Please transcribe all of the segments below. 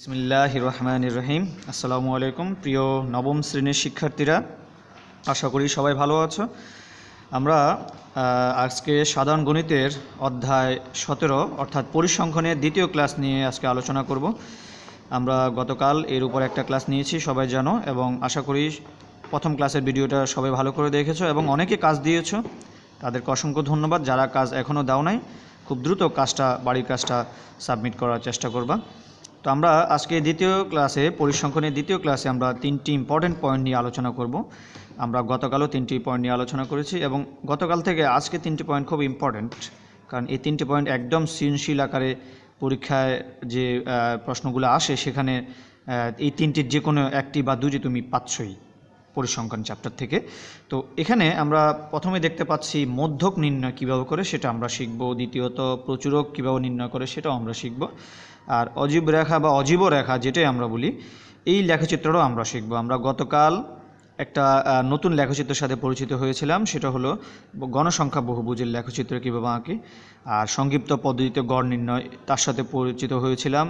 বিসমিল্লাহির রহমানির রহিম। আসসালামু আলাইকুম প্রিয় নবম শ্রেণীর শিক্ষার্থীরা, আশা করি সবাই ভালো আছো। আমরা আজকে সাধারণ গণিতের অধ্যায় 17 অর্থাৎ পরিসংখ্যানের দ্বিতীয় ক্লাস নিয়ে আজকে আলোচনা করব। আমরা গতকাল এর উপর একটা ক্লাস নিয়েছি, সবাই জানো, এবং আশা করি প্রথম ক্লাসের ভিডিওটা সবাই ভালো করে দেখেছো এবং অনেকে কাজ দিয়েছো, তাদেরকে অসংখ্য ধন্যবাদ। যারা কাজ এখনও দাও নাই, খুব দ্রুত বাড়ির কাজটা সাবমিট করার চেষ্টা করবা। তো আমরা আজকে দ্বিতীয় ক্লাসে পরিসংখ্যানের দ্বিতীয় ক্লাসে আমরা তিনটি ইম্পর্টেন্ট পয়েন্ট নিয়ে আলোচনা করব। আমরা গতকালও তিনটি পয়েন্ট নিয়ে আলোচনা করেছি এবং গতকাল থেকে আজকে তিনটি পয়েন্ট খুব ইম্পর্টেন্ট, কারণ এই তিনটি পয়েন্ট একদম সৃজনশীল আকারে পরীক্ষায় যে প্রশ্নগুলো আসে সেখানে এই তিনটির যে কোনো একটি বা দুটি তুমি পাচ্ছই পরিসংখ্যান চ্যাপ্টার থেকে। তো এখানে আমরা প্রথমে দেখতে পাচ্ছি মধ্যক নির্ণয় কীভাবে করে সেটা আমরা শিখব, দ্বিতীয়ত প্রচুরক কীভাবে নির্ণয় করে সেটাও আমরা শিখব, আর অজীব রেখা বা অজীব রেখা যেটাই আমরা বলি এই লেখচিত্রটাও আমরা শিখব। আমরা গতকাল একটা নতুন লেখচিত্রের সাথে পরিচিত হয়েছিলাম, সেটা হলো গণসংখ্যা বহুভুজের লেখচিত্র কীভাবে আঁকে, আর সংক্ষিপ্ত পদ্ধতিতে গড় নির্ণয় তার সাথে পরিচিত হয়েছিলাম,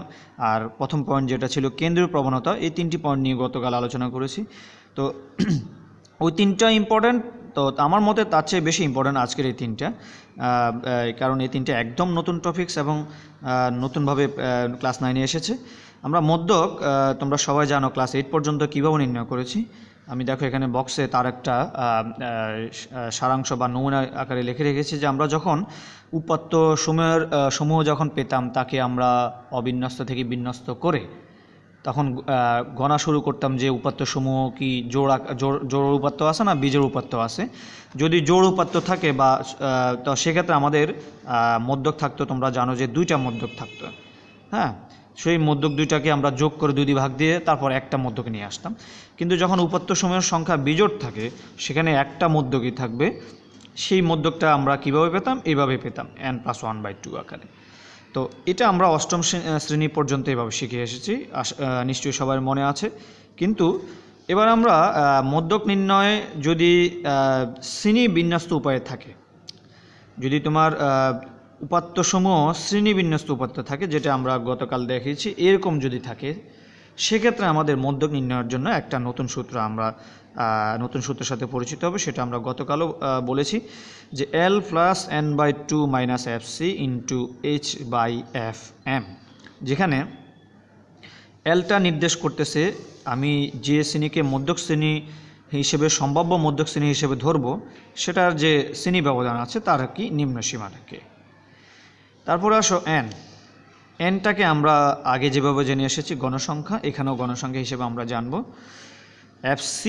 আর প্রথম পয়েন্ট যেটা ছিল কেন্দ্রীয় প্রবণতা, এই তিনটি পয়েন্ট নিয়ে গতকাল আলোচনা করেছি। তো ওই তিনটা ইম্পর্ট্যান্ট, তো আমার মতে তার চেয়ে বেশি ইম্পর্ট্যান্ট আজকের এই তিনটা, কারণ এই তিনটা একদম নতুন টপিকস এবং নতুনভাবে ক্লাস 9-এ এসেছে। আমরা মধ্যক তোমরা সবাই জানো ক্লাস 8 পর্যন্ত কীভাবে নির্ণয় করেছি। আমি দেখো এখানে বক্সে তার একটা সারাংশ বা নমুনা আকারে লিখে রেখেছি যে আমরা যখন উপাত্ত সমূহ যখন পেতাম তাকে আমরা অবিন্যস্ত থেকে বিন্যস্ত করে তখন গণা শুরু করতাম যে উপাত্তসমূহ কি জোড় উপাত্ত আছে না বীজের উপাত্ত আছে। যদি জোড় উপাত্ত থাকে বা তো সেক্ষেত্রে আমাদের মধ্যক থাকতো, তোমরা জানো যে দুইটা মধ্যক থাকতো। হ্যাঁ, সেই মধ্যক দুইটাকে আমরা যোগ করে 2 ভাগ দিয়ে তারপর একটা মধ্যকে নিয়ে আসতাম। কিন্তু যখন উপাত্তসমূহের সংখ্যা বিজোড় থাকে সেখানে একটা মধ্যকই থাকবে, সেই মধ্যকটা আমরা কীভাবে পেতাম? এইভাবে পেতাম, n+1/2 আকারে। তো এটা আমরা অষ্টম শ্রেণী পর্যন্ত এভাবে শিখে এসেছি, নিশ্চয়ই সবার মনে আছে। কিন্তু এবার আমরা মধ্যক নির্ণয়ে যদি শ্রেণী বিন্যস্ত উপায়ে থাকে, যদি তোমার উপাত্তসমূহ শ্রেণী বিন্যস্ত উপাত্ত থাকে, যেটা আমরা গতকাল দেখিয়েছি, এরকম যদি থাকে সেক্ষেত্রে আমাদের মধ্যক নির্ণয়ের জন্য একটা নতুন সূত্রের সাথে পরিচিত হবে। সেটা আমরা গতকালও বলেছি যে L+n/2 - fc × h/fm, যেখানে Lটা নির্দেশ করতেছে আমি যে শ্রেণীকে মধ্যক শ্রেণী হিসেবে সম্ভাব্য মধ্যক শ্রেণী হিসেবে ধরব সেটার যে শ্রেণী ব্যবধান আছে তার কি নিম্ন সীমাটাকে। তারপরে আসো nটাকে আমরা আগে যেভাবে জেনে এসেছি গণসংখ্যা, এখানেও গণসংখ্যা হিসেবে আমরা জানব। fc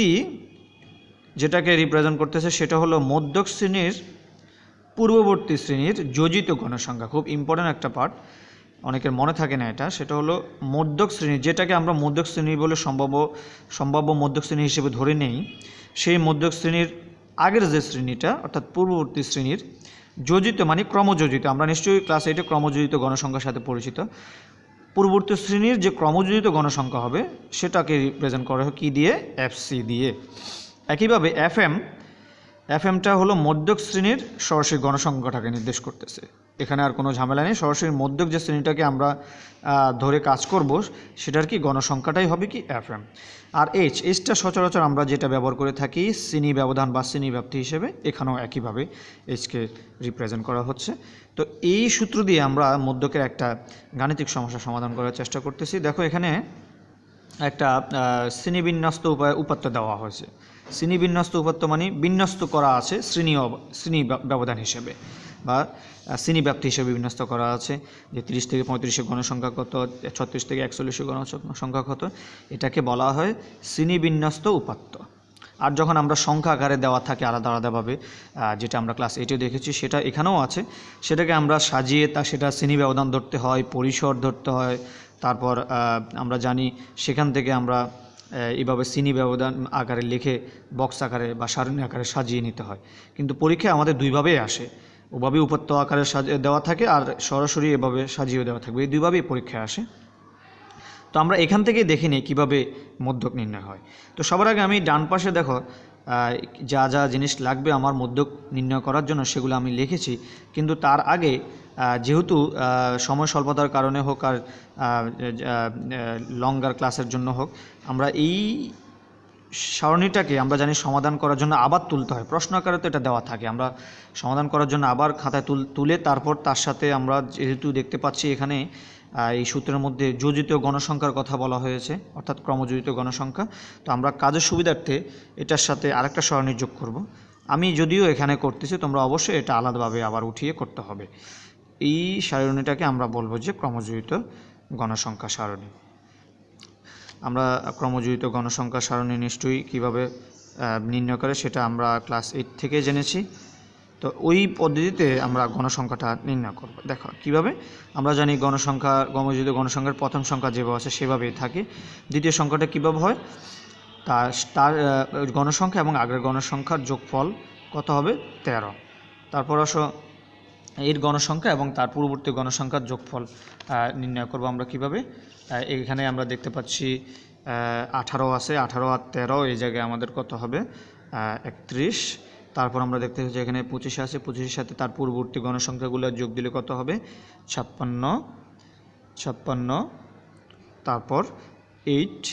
যেটাকে রিপ্রেজেন্ট করতেছে সেটা হলো মধ্যক শ্রেণীর পূর্ববর্তী শ্রেণীর যোজিত গণসংখ্যা। খুব ইম্পর্ট্যান্ট একটা পার্ট, অনেকের মনে থাকে না এটা। সেটা হলো মধ্যক শ্রেণী, যেটাকে আমরা মধ্যক শ্রেণী বলে সম্ভাব্য মধ্যক শ্রেণী হিসেবে ধরে নেই, সেই মধ্যক শ্রেণীর আগের যে শ্রেণীটা অর্থাৎ পূর্ববর্তী শ্রেণীর যোজিত মানে ক্রমযোজিত। আমরা নিশ্চয়ই ক্লাস 8-এ ক্রমযোজিত গণসংখ্যার সাথে পরিচিত। পূর্ববর্তী শ্রেণীর যে ক্রমযোজিত গণসংখ্যা হবে সেটাকে রিপ্রেজেন্ট করা হয় কী দিয়ে? fc দিয়ে। একইভাবে fmটা হলো মধ্যক শ্রেণীর সরাসরি গণসংখ্যাটাকে নির্দেশ করতেছে। এখানে আর কোনো ঝামেলা নেই, সরাসরি মধ্যক যে শ্রেণীটাকে আমরা ধরে কাজ করব সেটার কি গণসংখ্যাটাই হবে কি fm। আর এইচটা সচরাচর আমরা যেটা ব্যবহার করে থাকি শ্রেণী ব্যবধান বা শ্রেণী ব্যাপ্তি হিসেবে, এখানেও একইভাবে এইচকে রিপ্রেজেন্ট করা হচ্ছে। তো এই সূত্র দিয়ে আমরা মধ্যকের একটা গাণিতিক সমস্যা সমাধান করার চেষ্টা করতেছি। দেখো এখানে একটা শ্রেণীবিন্যস্ত উপাত্ত দেওয়া হয়েছে। শ্রেণীবিন্যস্ত উপাত্ত মানে বিন্যস্ত করা আছে শ্রেণী ব্যবধান হিসেবে বা শ্রেণী ব্যাপ্তি হিসেবে বিন্যস্ত করা আছে, যে 30 থেকে 35-এর গণসংখ্যা কত, 36 থেকে 41-এর গণসংখ্যা কত, এটাকে বলা হয় শ্রেণীবিন্যস্ত উপাত্ত। আর যখন আমরা সংখ্যা আকারে দেওয়া থাকে আলাদা আলাদাভাবে, যেটা আমরা ক্লাস 8-এ দেখেছি সেটা এখানেও আছে, সেটাকে আমরা সাজিয়ে সেটা শ্রেণী ব্যবধান ধরতে হয়, পরিসর ধরতে হয়। তারপর আমরা জানি সেখান থেকে আমরা এইভাবে শ্রেণী ব্যবধান আকারে লিখে বক্স আকারে বা সারণী আকারে সাজিয়ে নিতে হয়। কিন্তু পরীক্ষায় আমাদের দুইভাবেই আসে, ওভাবে উপাত্ত আকারে দেওয়া থাকে আর সরাসরি এভাবে সাজিয়ে দেওয়া থাকবে, এই দুইভাবেই পরীক্ষায় আসে। তো আমরা এখান থেকেই দেখে নিই কীভাবে মধ্যক নির্ণয় হয়। তো সবার আগে আমি ডান পাশে দেখো যা যা জিনিস লাগবে আমার মধ্যক নির্ণয় করার জন্য সেগুলো আমি লিখেছি, কিন্তু তার আগে যেহেতু সময় স্বল্পতার কারণে হোক আর লঙ্গার ক্লাসের জন্য হোক, আমরা এই সারণীটাকে আমরা জানি সমাধান করার জন্য আবার তুলতে হয়। প্রশ্ন আকারে তো এটা দেওয়া থাকে, আমরা সমাধান করার জন্য আবার খাতায় তুলে তারপর তার সাথে আমরা যেহেতু দেখতে পাচ্ছি এখানে এই সূত্রের মধ্যে যোজিত গণসংখ্যার কথা বলা হয়েছে, অর্থাৎ ক্রমযোজিত গণসংখ্যা। তো আমরা কাজের সুবিধার্থে এটার সাথে আরেকটা সারণী যোগ করব। আমি যদিও এখানে করতেছি, তোমরা অবশ্যই এটা আলাদাভাবে আবার উঠিয়ে করতে হবে। এই সারণীটাকে আমরা বলবো যে ক্রমযোজিত গণসংখ্যা সারণী। আমরা ক্রমযোজিত গণসংখ্যা সারণী নিশ্চয়ই কীভাবে নির্ণয় করে সেটা আমরা ক্লাস 8 থেকে জেনেছি। তো ওই পদ্ধতিতে আমরা গণসংখ্যাটা নির্ণয় করব। দেখো কীভাবে, আমরা জানি ক্রমযোজিত গণসংখ্যার প্রথম সংখ্যা যেভাবে আছে সেভাবেই থাকে। দ্বিতীয় সংখ্যাটা কীভাবে হয়, তার গণসংখ্যা এবং আগের গণসংখ্যার যোগফল কত হবে, 13। তারপর আসো এর গণসংখ্যা এবং তার পূর্ববর্তী গণসংখ্যার যোগফল নির্ণয় করব আমরা কিভাবে। এখানে আমরা দেখতে পাচ্ছি 18 আছে, 18 আর 13, এই জায়গায় আমাদের কত হবে, 31। তারপর আমরা দেখতে পাচ্ছি এখানে 25 আছে, 25-এর সাথে তার পূর্ববর্তী গণসংখ্যাগুলো যোগ দিলে কত হবে, 56। তারপর 8,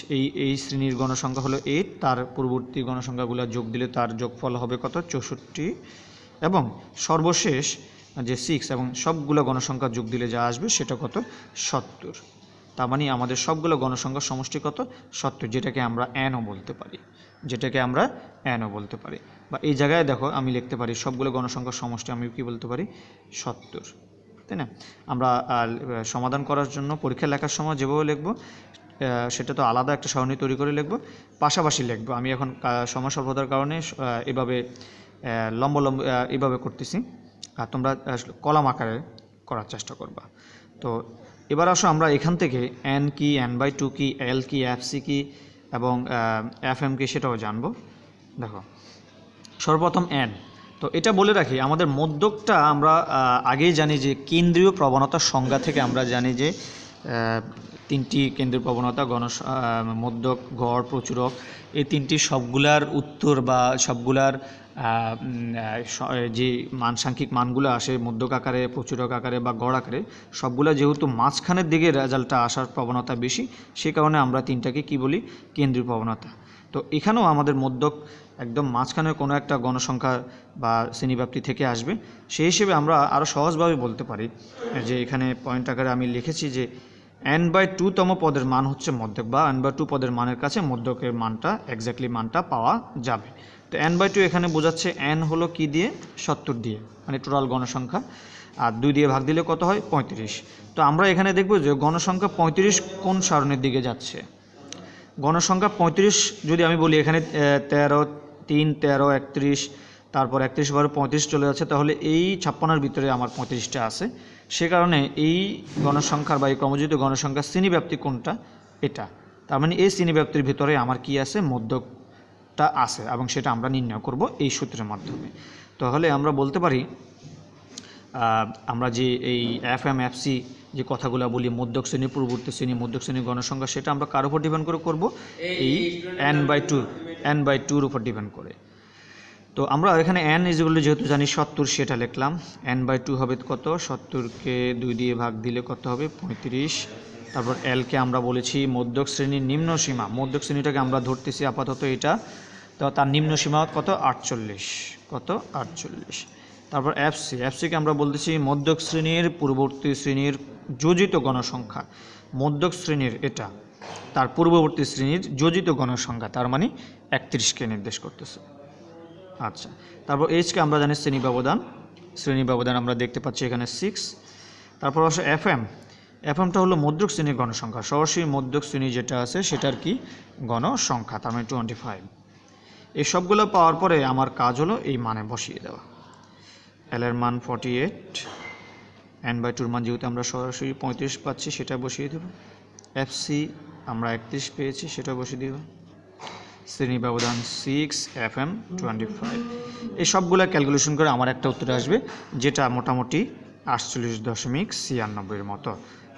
এই শ্রেণীর গণসংখ্যা হলো 8, তার পূর্ববর্তী গণসংখ্যাগুলো যোগ দিলে তার যোগফল হবে কত, 64। এবং সর্বশেষ যে 6 এবং সবগুলো গণসংখ্যা যোগ দিলে যা আসবে সেটা কত, 70। তার মানে আমাদের সবগুলো গণসংখ্যার সমষ্টি কত, 70, যেটাকে আমরা nও বলতে পারি, বা এই জায়গায় দেখো আমি লিখতে পারি সবগুলো গণসংখ্যার সমষ্টি আমি কি বলতে পারি, 70, তাই না। আমরা সমাধান করার জন্য পরীক্ষা লেখার সময় যেভাবে লিখব সেটা তো আলাদা একটা সারণী তৈরি করে লিখব, পাশাপাশি লিখব। আমি এখন সময় স্বল্পতার কারণে এভাবে লম্ব এভাবে করতেছি, আর তোমরা কলাম আকারে করার চেষ্টা করবা। তো এবার আসো আমরা এখান থেকে n কি, n/2 কি, l কি, fc কি এবং fm কি সেটাও জানবো। দেখো সর্বপ্রথম n, তো এটা বলে রাখি আমাদের মধ্যকটা আমরা আগেই জানি যে কেন্দ্রীয় প্রবণতার সংজ্ঞা থেকে আমরা জানি যে 3টি কেন্দ্রীয় প্রবণতা, মধ্যক, গড়, প্রচুরক, এই 3টি সবগুলার উত্তর বা সবগুলার যে সাংখ্যিক মানগুলো আসে মধ্যক আকারে, প্রচুরক আকারে বা গড় আকারে, সবগুলো যেহেতু মাঝখানের দিকে রেজাল্টটা আসার প্রবণতা বেশি, সে কারণে আমরা 3টাকে কি বলি, কেন্দ্রীয় প্রবণতা। তো এখানেও আমাদের মধ্যক একদম মাঝখানের কোনো একটা গণসংখ্যা বা শ্রেণীব্যাপ্তি থেকে আসবে। সেই হিসেবে আমরা আরও সহজভাবে বলতে পারি যে এখানে পয়েন্ট আকারে আমি লিখেছি যে n/2 তম পদের মান হচ্ছে মধ্যক, বা n/2 পদের মানের কাছে মধ্যকের মানটা এক্স্যাক্টলি মানটা পাওয়া যাবে। তো n/2 এখানে বোঝাচ্ছে n হলো কি দিয়ে, 70 দিয়ে, মানে টোটাল গণসংখ্যা, আর 2 দিয়ে ভাগ দিলে কত হয়, 35। তো আমরা এখানে দেখব যে গণসংখ্যা 35 কোন সারণীর দিকে যাচ্ছে। গণসংখ্যা 35 যদি আমি বলি এখানে 13, 3, 13, 31, তারপর 31 বারে 35 চলে যাচ্ছে, তাহলে এই 56-এর ভিতরে আমার 35টা আছে। সে কারণে এই গণসংখ্যার বা এই ক্রমযোজিত গণসংখ্যার শ্রেণীব্যাপ্তি কোনটা, এটা। তার মানে এই শ্রেণীব্যাপ্তির ভিতরে আমার কি আছে, মধ্যকটা আছে, এবং সেটা আমরা নির্ণয় করব এই সূত্রের মাধ্যমে। তাহলে আমরা বলতে পারি আমরা যে এই fm fc যে কথাগুলো বলি, মধ্যক শ্রেণী, পূর্ববর্তী শ্রেণী, মধ্যক শ্রেণী গণসংখ্যা, সেটা আমরা কার উপর ডিপেন্ড করে করব, এই n/2 উপর ডিপেন্ড করে। তো আমরা এখানে n ইকুয়াল যেহেতু জানি 70, সেটা লিখলাম। n/2 হবে কত, 70কে 2 দিয়ে ভাগ দিলে কত হবে, 35। তারপর l কে আমরা বলেছি মধ্যক শ্রেণীর নিম্ন সীমা, মধ্যক শ্রেণীটাকে আমরা ধরতেছি আপাতত এটা, তো তার নিম্ন সীমা কত, 48। তারপর fc কে আমরা বলতেছি মধ্যক শ্রেণীর পূর্ববর্তী শ্রেণীর যোজিত গণসংখ্যা, মধ্যক শ্রেণীর এটা, তার পূর্ববর্তী শ্রেণীর যোজিত গণসংখ্যা, তার মানে 31কে নির্দেশ করতেছে। আচ্ছা, তারপর কে আমরা জানি শ্রেণী ব্যবধান আমরা দেখতে পাচ্ছি এখানে 6। তারপর আসলে fmটা হলো মধ্যক শ্রেণীর গণসংখ্যা, সরাসরি মধ্যক শ্রেণী যেটা আছে সেটার কি গণসংখ্যা, তার মানে 25। এই সবগুলো পাওয়ার পরে আমার কাজ হলো এই মানে বসিয়ে দেওয়া। l এর মান 48, n/2 মান যেহেতু আমরা সরাসরি 35 পাচ্ছি সেটা বসিয়ে দেব, fc আমরা 31 পেয়েছি সেটা বসিয়ে দেব, শ্রেণী ব্যবধান 6, fm 25। এই সবগুলো ক্যালকুলেশন করে আমার একটা উত্তর আসবে, যেটা মোটামুটি 48.96 মতো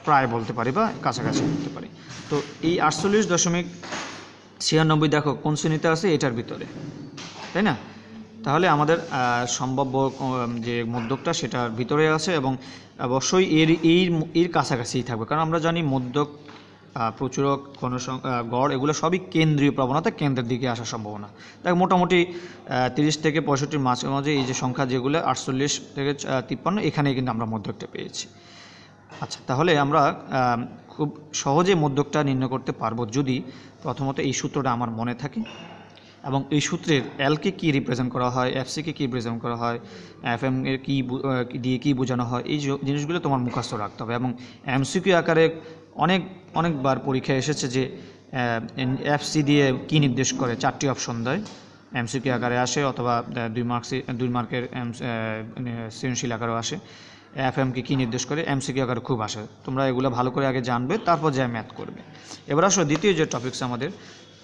প্রায় বলতে পারি বা কাছাকাছি বলতে পারি। তো এই 48.96 দেখো কোন শ্রেণীতে আছে, এটার ভিতরে তাই না? তাহলে আমাদের সম্ভাব্য যে মধ্যকটা সেটার ভিতরে আছে এবং অবশ্যই এর কাছাকাছিই থাকবে, কারণ আমরা জানি মধ্যক, প্রচুরক, গড় এগুলো সবই কেন্দ্রীয় প্রবণতা, কেন্দ্রের দিকে আসার সম্ভাবনা। দেখ মোটামুটি 30 থেকে 65 মাঝে এই যে সংখ্যা যেগুলো 48 থেকে 53 এখানে কিন্তু আমরা মধ্যকটা পেয়েছি। আচ্ছা, তাহলে আমরা খুব সহজে মধ্যকটা নির্ণয় করতে পারবো যদি প্রথমত এই সূত্রটা আমার মনে থাকে এবং এই সূত্রের এলকে কী রিপ্রেজেন্ট করা হয়, এফসিকে কী রিপ্রেজেন্ট করা হয়, এফএম এর কী দিয়ে কী বোঝানো হয়, এই জিনিসগুলো তোমার মুখস্থ রাখতে হবে। এবং এমসিকিউ আকারে অনেকবার পরীক্ষায় এসেছে যে এফসি দিয়ে কী নির্দেশ করে, 4টি অপশন দেয়, এমসিকিউ আকারে আসে অথবা 2 মার্কের সৃজনশীল আকারেও আসে। এফএমকে কী নির্দেশ করে, এমসিকিউ আকারে খুব আসে। তোমরা এগুলো ভালো করে আগে জানবে, তারপর যা ম্যাথ করবে। এবার আসলে দ্বিতীয় যে টপিকস আমাদের,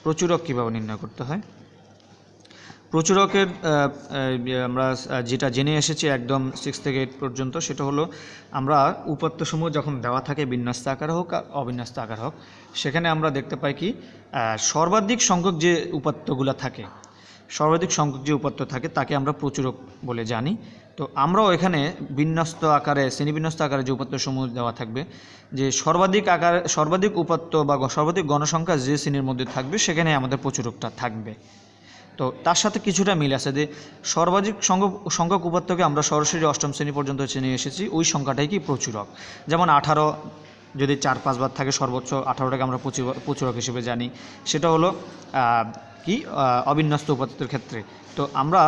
প্রচুরক কীভাবে নির্ণয় করতে হয়। প্রচুরকের আমরা যেটা জেনে এসেছি একদম 6 থেকে 8 পর্যন্ত, সেটা হলো আমরা উপাত্তসমূহ যখন দেওয়া থাকে বিন্যস্ত আকার হোক আর অবিন্যস্ত আকার হোক, সেখানে আমরা দেখতে পাই কি সর্বাধিক সংখ্যক যে উপাত্তগুলো থাকে, সর্বাধিক সংখ্যক যে উপাত্ত থাকে তাকে আমরা প্রচুরক বলে জানি। তো আমরাও এখানে বিন্যস্ত আকারে, শ্রেণীবিন্যস্ত আকারে যে উপাত্তসমূহ দেওয়া থাকবে, যে সর্বাধিক উপাত্ত বা সর্বাধিক গণসংখ্যা যে শ্রেণীর মধ্যে থাকবে সেখানে আমাদের প্রচুরকটা থাকবে। তো তার সাথে কিছুটা মিল আছে যে সর্বাধিক সংখ্যক উপাত্তকে আমরা সরাসরি 8ম শ্রেণী পর্যন্ত চিনে এসেছি, ওই সংখ্যাটাই কি প্রচুরক। যেমন 18 যদি 4-5 বার থাকে, সর্বোচ্চ 18টাকে আমরা প্রচুরক হিসেবে জানি। সেটা হলো কি অবিন্যস্ত উপাত্তের ক্ষেত্রে। তো আমরা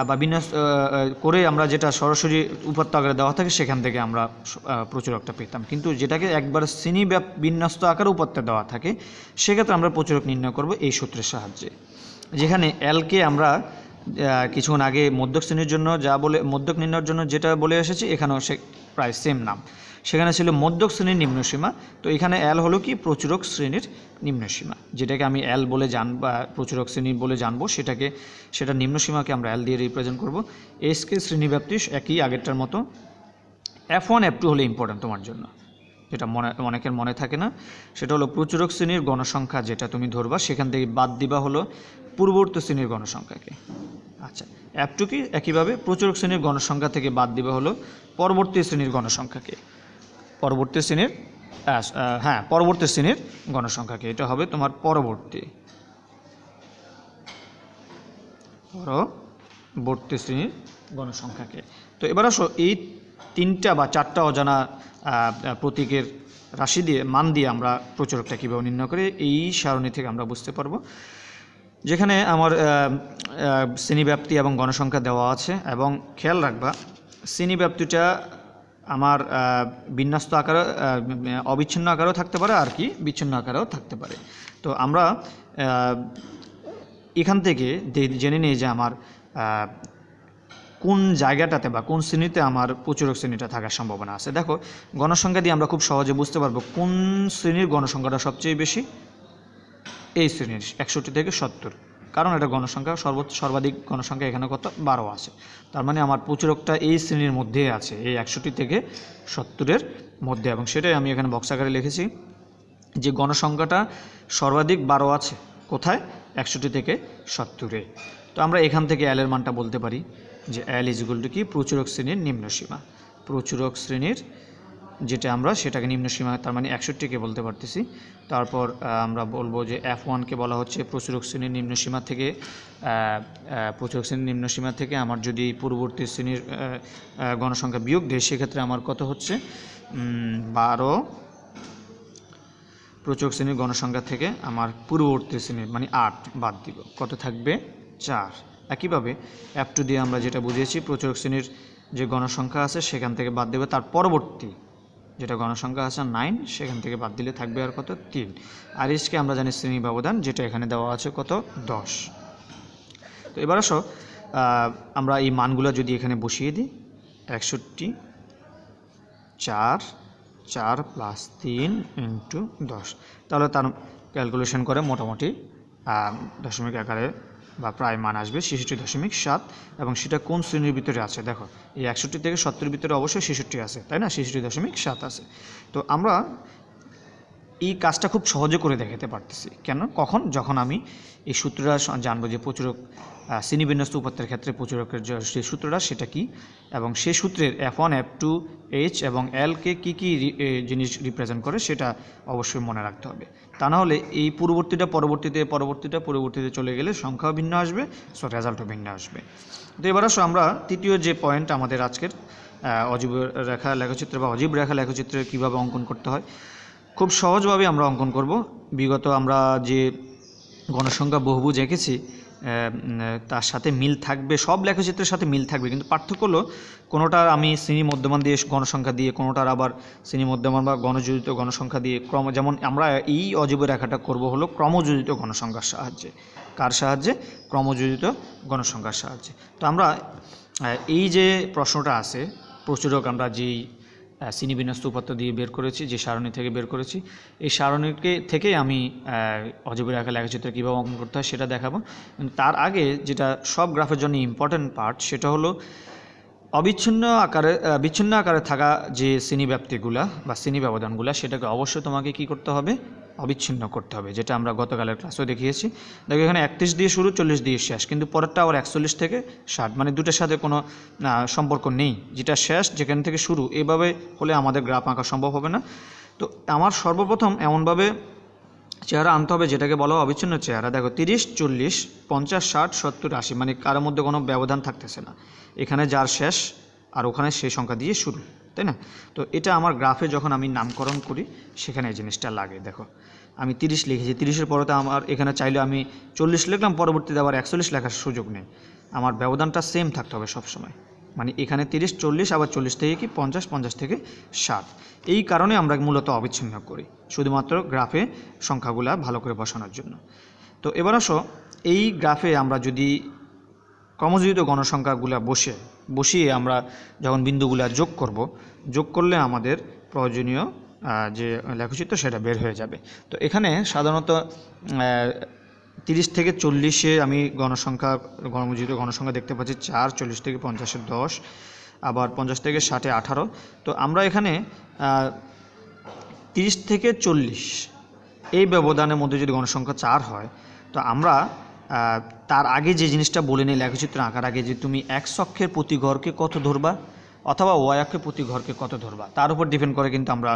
বা বিন্যস্ত করে আমরা যেটা সরাসরি উপাত্ত আকারে দেওয়া থাকে সেখান থেকে আমরা প্রচুরকটা পেতাম, কিন্তু যেটাকে একবার শ্রেণী বিন্যস্ত আকারে উপাত্তে দেওয়া থাকে সেক্ষেত্রে আমরা প্রচুরক নির্ণয় করব এই সূত্রের সাহায্যে। যেখানে এলকে আমরা কিছুক্ষণ আগে মধ্যক শ্রেণীর জন্য মধ্যক নির্ণয়ের জন্য যেটা বলে এসেছি, এখানেও সে প্রায় সেম নাম। সেখানে ছিল মধ্যক শ্রেণীর নিম্নসীমা, তো এখানে এল হলো কি প্রচুরক শ্রেণীর নিম্নসীমা, যেটাকে আমি এল বলে বা প্রচুরক শ্রেণী বলে জানবো, সেটা নিম্নসীমাকে আমরা এল দিয়ে রিপ্রেজেন্ট করব। এসকে শ্রেণীব্যাপ্তি একই আগেরটার মতো। F1 F2 হলো ইম্পর্টেন্ট তোমার জন্য, যেটা অনেকের মনে থাকে না, সেটা হলো প্রচুরক শ্রেণীর গণসংখ্যা যেটা তুমি ধরবা সেখান থেকে বাদ দিবা হলো পূর্ববর্তী শ্রেণীর গণসংখ্যাকে। আচ্ছা, F2 কি একইভাবে প্রচুরক শ্রেণীর গণসংখ্যা থেকে বাদ দিবা হলো পরবর্তী শ্রেণীর গণসংখ্যাকে, পরবর্তী শ্রেণীর গণসংখ্যাকে। এটা হবে তোমার পরবর্তী শ্রেণীর গণসংখ্যাকে। তো এবার আসো এই 3টা বা 4টা অজানা প্রতীকের রাশি দিয়ে, মান দিয়ে আমরা প্রচুরকটা কীভাবে নির্ণয় করে, এই সারণী থেকে আমরা বুঝতে পারবো। যেখানে আমার শ্রেণীব্যাপ্তি এবং গণসংখ্যা দেওয়া আছে, এবং খেয়াল রাখবা শ্রেণীব্যাপ্তিটা আমার বিন্যস্ত আকারে, অবিচ্ছিন্ন আকারেও থাকতে পারে আর কি বিচ্ছিন্ন আকারেও থাকতে পারে। তো আমরা এখান থেকে জেনে নিই যে আমার কোন জায়গাটাতে বা কোন শ্রেণীতে আমার প্রচুরক শ্রেণীটা থাকার সম্ভাবনা আছে। দেখো গণসংখ্যা দিয়ে আমরা খুব সহজে বুঝতে পারবো কোন শ্রেণীর গণসংখ্যাটা সবচেয়ে বেশি, এই শ্রেণীর 61 থেকে 70, কারণ এটা গণসংখ্যা সর্বাধিক গণসংখ্যা এখানে কত 12 আছে। তার মানে আমার প্রচুরকটা এই শ্রেণীর মধ্যে আছে, এই 61 থেকে 70-এর মধ্যে, এবং সেটাই আমি এখানে বক্স আকারে লিখেছি যে গণসংখ্যাটা সর্বাধিক 12 আছে কোথায়, 61 থেকে 70-এ। তো আমরা এখান থেকে এল এর মানটা বলতে পারি যে এল ইজ ইকুয়াল টু কি প্রচুরক শ্রেণীর নিম্নসীমা। প্রচুরক শ্রেণীর যেটা আমরা সেটাকে নিম্নসীমা, তার মানে 61কে বলতে পারতেছি। তারপর আমরা বলবো যে F1কে বলা হচ্ছে প্রচুরক শ্রেণীর নিম্নসীমা থেকে আমার যদি পূর্ববর্তী শ্রেণীর গণসংখ্যা বিয়োগ দেয় সেক্ষেত্রে আমার কত হচ্ছে 12। প্রচুরক শ্রেণীর গণসংখ্যা থেকে আমার পূর্ববর্তী শ্রেণীর মানে 8 বাদ দিব, কত থাকবে 4। একইভাবে F2 দিয়ে আমরা যেটা বুঝিয়েছি প্রচুরক শ্রেণীর যে গণসংখ্যা আছে সেখান থেকে বাদ দেবে তার পরবর্তী যেটা গণসংখ্যা আছে 9, সেখান থেকে বাদ দিলে থাকবে আর কত 3। আর এসকে আমরা জানি শ্রেণী ব্যবধান, যেটা এখানে দেওয়া আছে কত 10। তো এবার আসো আমরা এই মানগুলো যদি এখানে বসিয়ে দিই, 61 4 + 3 × 10, তাহলে তার ক্যালকুলেশন করে মোটামুটি দশমিক আকারে বা প্রায় মান আসবে 66.7, এবং সেটা কোন শ্রেণীর ভিতরে আছে। দেখো এই 61 থেকে 70-এর ভিতরে অবশ্যই 66 আছে, তাই না, 66.7 আছে। তো আমরা এই কাজটা খুব সহজে করে দেখাতে পারতেছি। কেন? কখন? যখন আমি এই সূত্রটা জানবো যে প্রচুরক শ্রেণীবিন্যস্ত উপাত্তের ক্ষেত্রে প্রচুরকের যে সূত্রটা সেটা কি, এবং সেই সূত্রের F1 F2 H এবং L কে কী কী জিনিস রিপ্রেজেন্ট করে সেটা অবশ্যই মনে রাখতে হবে। তা না হলে এই পরবর্তীতে চলে গেলে সংখ্যাও ভিন্ন আসবে, সো রেজাল্টও ভিন্ন আসবে। তো এবার আসো আমরা তৃতীয় যে পয়েন্ট আমাদের আজকের অজীব রেখা লেখচিত্র বা অজীব রেখা লেখচিত্রে কীভাবে অঙ্কন করতে হয়, খুব সহজভাবে আমরা অঙ্কন করব। বিগত আমরা যে গণসংখ্যা বহুভুজ এঁকেছি তার সাথে মিল থাকবে, সব লেখচিত্রের সাথে মিল থাকবে, কিন্তু পার্থক্য হলো কোনোটার আমি শ্রেণী মধ্যমান দিয়ে গণসংখ্যা দিয়ে, কোনোটার আবার শ্রেণী মধ্যমান বা গণযোজিত গণসংখ্যা দিয়ে যেমন আমরা এই অজীব রেখাটা করব হলো ক্রমযোজিত গণসংখ্যার সাহায্যে। কার সাহায্যে? ক্রমযোজিত গণসংখ্যার সাহায্যে। তো আমরা এই যে প্রশ্নটা আছে, প্রচুরক আমরা যেই শ্রেণীবিন্যস্ত উপাত্ত দিয়ে বের করেছি, যে সারণী থেকে বের করেছি, এই সারণীকে থেকেই আমি অজীব রেখা লেখচিত্র কীভাবে অঙ্কন করতে হয় সেটা দেখাবো। কিন্তু তার আগে যেটা সব গ্রাফের জন্য ইম্পর্ট্যান্ট পার্ট, সেটা হলো বিচ্ছিন্ন আকারে থাকা যে শ্রেণী ব্যাপ্তিগুলা বা শ্রেণী ব্যবধানগুলা, সেটাকে অবশ্যই তোমাকে কি করতে হবে? অবিচ্ছিন্ন করতে হবে, যেটা আমরা গতকালের ক্লাসেও দেখিয়েছি। দেখো এখানে 31 দিয়ে শুরু, 40 দিয়ে শেষ, কিন্তু পরেরটা আবার 41 থেকে 60, মানে দুটোর সাথে কোনো সম্পর্ক নেই। যেটা শেষ, যেখান থেকে শুরু, এভাবে হলে আমাদের গ্রাফ আঁকা সম্ভব হবে না। তো আমার সর্বপ্রথম এমনভাবে চেহারা আনতে হবে যেটাকে বলা হয় অবিচ্ছিন্ন চেহারা। দেখো 30, 40, 50, 60, 70, 80, মানে কারোর মধ্যে কোনো ব্যবধান থাকতেছে না। এখানে যার শেষ আর ওখানে সেই সংখ্যা দিয়ে শুরু, তাই না? তো এটা আমার গ্রাফে যখন আমি নামকরণ করি সেখানে এই জিনিসটা লাগে। দেখো আমি 30 লিখেছি, 30-এর পরে তো আমার এখানে চাইলে আমি 40 লিখলাম, পরবর্তীতে আবার 41 লেখার সুযোগ নেই। আমার ব্যবধানটা সেম থাকতে হবে সবসময়, মানে এখানে 30, 40, আবার 40 থেকে কি 50, 50 থেকে 60। এই কারণে আমরা মূলত অবিচ্ছিন্ন করি, শুধুমাত্র গ্রাফে সংখ্যাগুলা ভালো করে বসানোর জন্য। তো এবার আসো, এই গ্রাফে আমরা যদি ক্রমযোজিত গণসংখ্যাগুলা বসিয়ে আমরা যখন বিন্দুগুলা যোগ করলে আমাদের প্রয়োজনীয় যে লেখচিত্র সেটা বের হয়ে যাবে। তো এখানে সাধারণত 30 থেকে 40-এ আমি ক্রমযোজিত গণসংখ্যা দেখতে পাচ্ছি 4, 40 থেকে 50-এ 10, আবার 50 থেকে 60-এ 18। তো আমরা এখানে 30 থেকে 40 এই ব্যবধানের মধ্যে যদি গণসংখ্যা 4 হয়, তো আমরা তার আগে যে জিনিসটা বলে নিই লেখচিত্র আঁকার আগে, যে তুমি x অক্ষের প্রতি ঘরকে কত ধরবা অথবা y অক্ষের প্রতি ঘরকে কত ধরবা, তার উপর ডিপেন্ড করে কিন্তু আমরা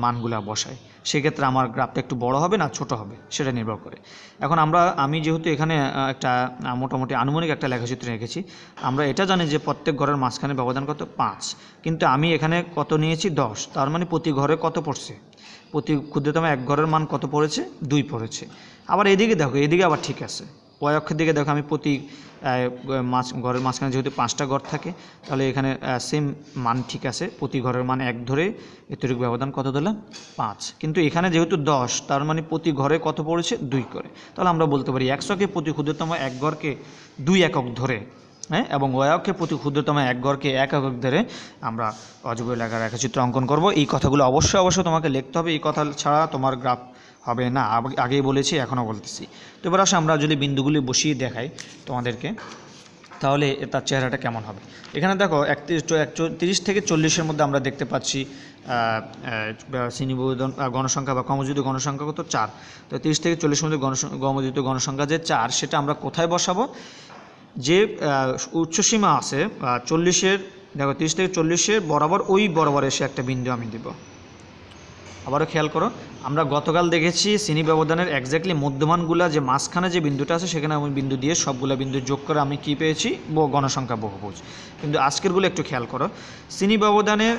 মানগুলা বসাই। সেক্ষেত্রে আমার গ্রাফটা একটু বড় হবে না ছোট হবে সেটা নির্ভর করে। এখন আমি যেহেতু এখানে একটা মোটামুটি আনুমানিক একটা লেখচিত্র রেখেছি, আমরা এটা জানি যে প্রত্যেক ঘরের মাঝখানে ব্যবধান কত? 5, কিন্তু আমি এখানে কত নিয়েছি? 10, তার মানে প্রতি ঘরে কত পড়ছে? প্রতি ক্ষুদ্রতম এক ঘরের মান কত পড়েছে? 2 পড়েছে। আবার এদিকে দেখো, এদিকে আবার ঠিক আছে, y অক্ষের দিকে দেখো, আমি প্রতি ঘরের মাঝখানে যেহেতু 5টা ঘর থাকে, তাহলে এখানে সেম মান ঠিক আছে, প্রতি ঘরের মান 1 ধরে এতটুকু ব্যবধান কত দিলাম? 5। কিন্তু এখানে যেহেতু 10, তার মানে প্রতি ঘরে কত পড়েছে? 2 করে। তাহলে আমরা বলতে পারি x অক্ষে প্রতি ক্ষুদ্রতম এক ঘরকে 2 একক ধরে, হ্যাঁ, এবং y অক্ষে প্রতি ক্ষুদ্রতম এক ঘরকে 1 একক ধরে আমরা অজীব রেখাচিত্র অঙ্কন করব। এই কথাগুলো অবশ্যই তোমাকে লিখতে হবে, এই কথা ছাড়া তোমার গ্রাফ হবে না, আগেই বলেছি এখনও বলতেছি। তো এবার আসলে আমরা যদি বিন্দুগুলি বসিয়ে দেখাই তোমাদেরকে, তাহলে তার চেহারাটা কেমন হবে। এখানে দেখো 30 থেকে 40-এর মধ্যে আমরা দেখতে পাচ্ছি শ্রেণীবদ্ধ গণসংখ্যা বা ক্রমযোজিত গণসংখ্যা কত? 4। তো 30 থেকে 40-এর মধ্যে ক্রমযোজিত গণসংখ্যা যে 4, সেটা আমরা কোথায় বসাবো? যে উচ্চসীমা আছে 40-এর, দেখো 30 থেকে 40-এর বরাবর এসে একটা বিন্দু আমি দেব। আবারও খেয়াল করো, আমরা গতকাল দেখেছি শ্রেণী ব্যবধানের এক্স্যাক্টলি মধ্যমানগুলা যে মাঝখানে যে বিন্দুটা আছে সেখানে আমি বিন্দু দিয়ে সবগুলা বিন্দু যোগ করে আমি কি পেয়েছি? গণসংখ্যা বহুভুজ। কিন্তু আজকেরগুলো একটু খেয়াল করো, শ্রেণী ব্যবধানের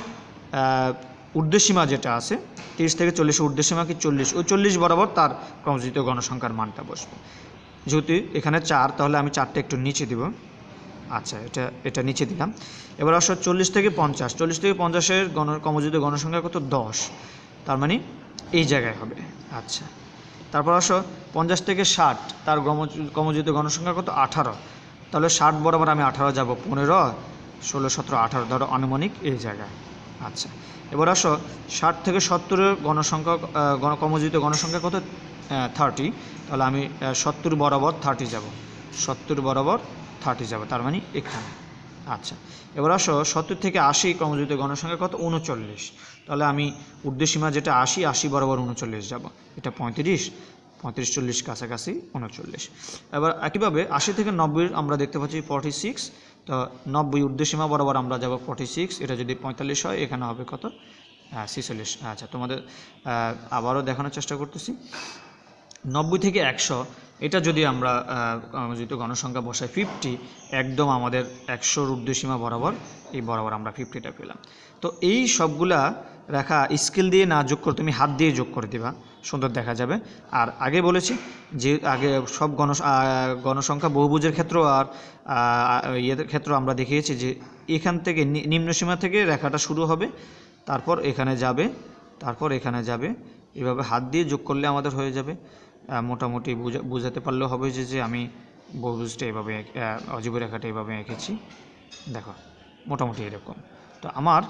ঊর্ধ্বসীমা যেটা আছে 30 থেকে 40-এর ঊর্ধ্বসীমা কি 40, ওই 40 বরাবর তার ক্রমযোজিত গণসংখ্যার মানটা বসবে। যেহেতু এখানে 4, তাহলে আমি 4টা একটু নিচে দিব। আচ্ছা, এটা নিচে দিলাম। এবার আসো 40 থেকে 50-এর ক্রমযোজিত গণসংখ্যা কত? 10, তার মানে এই জায়গায় হবে। আচ্ছা, তারপর আসো 50 থেকে 60, তার ক্রমযোজিত গণসংখ্যা কত? 18, তাহলে 60 বরাবর আমি 18 যাব, 15, 16, 17, 18 ধরো আনুমানিক এই জায়গায়। আচ্ছা, এবার আসো 60 থেকে 70-এর ক্রমযোজিত গণসংখ্যা কত? 30, তাহলে আমি 70 বরাবর 30 যাব, 70 বরাবর 30 যাব, তার মানে এখানে। আচ্ছা, এবার আসো 70 থেকে 80 ক্রমযুক্ত গণসংখ্যা কত? 39। তাহলে আমি ঊর্ধ্বসীমা যেটা 80 বরাবর 39 যাব, এটা 35, 35-40 কাছাকাছি 39। এবার একইভাবে 80 থেকে 90 আমরা দেখতে পাচ্ছি 46, তো 90 ঊর্ধ্বসীমা বরাবর আমরা যাব 46, এটা যদি 45 হয় এখানে হবে কত? 46। আচ্ছা, তোমাদের আবারও দেখানোর চেষ্টা করতেছি। 90 থেকে 100 এটা যদি আমরা যদি গণসংখ্যা বসাই 50, একদম আমাদের 100 ঊর্ধ্বসীমা বরাবর, এই বরাবর আমরা 50টা পেলাম। তো এই সবগুলা রেখা স্কেল দিয়ে না যোগ করে তুমি হাত দিয়ে যোগ করে দিবা, সুন্দর দেখা যাবে। আর আগে বলেছি যে আগে সব গণসংখ্যা বহুভুজের ক্ষেত্র আর ইয়েদের ক্ষেত্র আমরা দেখিয়েছি যে এখান থেকে নিম্নসীমা থেকে রেখাটা শুরু হবে, তারপর এখানে যাবে, তারপর এখানে যাবে, এভাবে হাত দিয়ে যোগ করলে আমাদের হয়ে যাবে। মোটামুটি বোঝাতে পারলেও হবে যে আমি বহুভুজটা এভাবে অজীব রেখাটা এভাবে এঁকেছি, দেখো মোটামুটি এরকম। তো আমার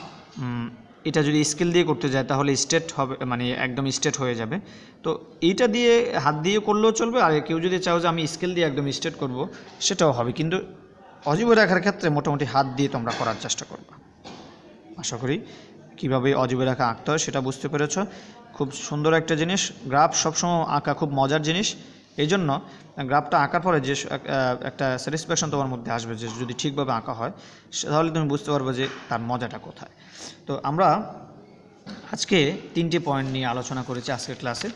এটা যদি স্কেল দিয়ে করতে যায় তাহলে স্ট্রেট হবে, মানে একদম স্ট্রেট হয়ে যাবে। তো এইটা দিয়ে হাত দিয়ে করলেও চলবে, আর কেউ যদি চাও যে আমি স্কেল দিয়ে একদম স্ট্রেট করব সেটাও হবে, কিন্তু অজীব রেখার ক্ষেত্রে মোটামুটি হাত দিয়ে তোমরা করার চেষ্টা করবে। আশা করি কীভাবে অজীব রেখা আঁকতে হয় সেটা বুঝতে পেরেছ। খুব সুন্দর একটা জিনিস, গ্রাফ সবসময় আঁকা খুব মজার জিনিস। এই জন্য গ্রাফটা আঁকার পরে যে একটা স্যাটিসফ্যাকশন তোমার মধ্যে আসবে যে যদি ঠিকভাবে আঁকা হয়, তাহলে তুমি বুঝতে পারবে যে তার মজাটা কোথায়। তো আমরা আজকে 3টি পয়েন্ট নিয়ে আলোচনা করেছি আজকের ক্লাসে।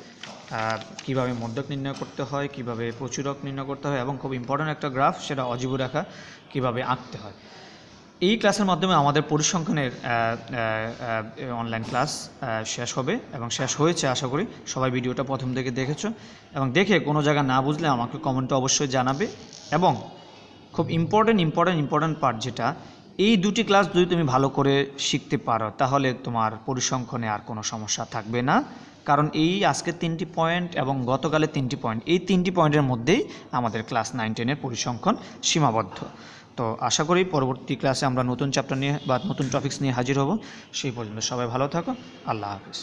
কীভাবে মধ্যক নির্ণয় করতে হয়, কীভাবে প্রচুরক নির্ণয় করতে হয়, এবং খুব ইম্পর্ট্যান্ট একটা গ্রাফ সেটা অজীব রেখা কীভাবে আঁকতে হয়। এই ক্লাসের মাধ্যমে আমাদের পরিসংখ্যানের অনলাইন ক্লাস শেষ হবে এবং শেষ হয়েছে। আশা করি সবাই ভিডিওটা প্রথম থেকে দেখেছো, এবং দেখে কোনো জায়গা না বুঝলে আমাকে কমেন্টে অবশ্যই জানাবে। এবং খুব ইম্পর্ট্যান্ট পার্ট যেটা, এই দুটি ক্লাস যদি তুমি ভালো করে শিখতে পারো তাহলে তোমার পরিসংখ্যানে আর কোনো সমস্যা থাকবে না। কারণ এই আজকের 3টি পয়েন্ট এবং গতকালের 3টি পয়েন্ট, এই 3টি পয়েন্টের মধ্যেই আমাদের ক্লাস 9-10-এর পরিসংখ্যান সীমাবদ্ধ। তো আশা করি পরবর্তী ক্লাসে আমরা নতুন চ্যাপ্টার নিয়ে বা নতুন টপিকস নিয়ে হাজির হব। সেই পর্যন্ত সবাই ভালো থাকো। আল্লাহ হাফেজ।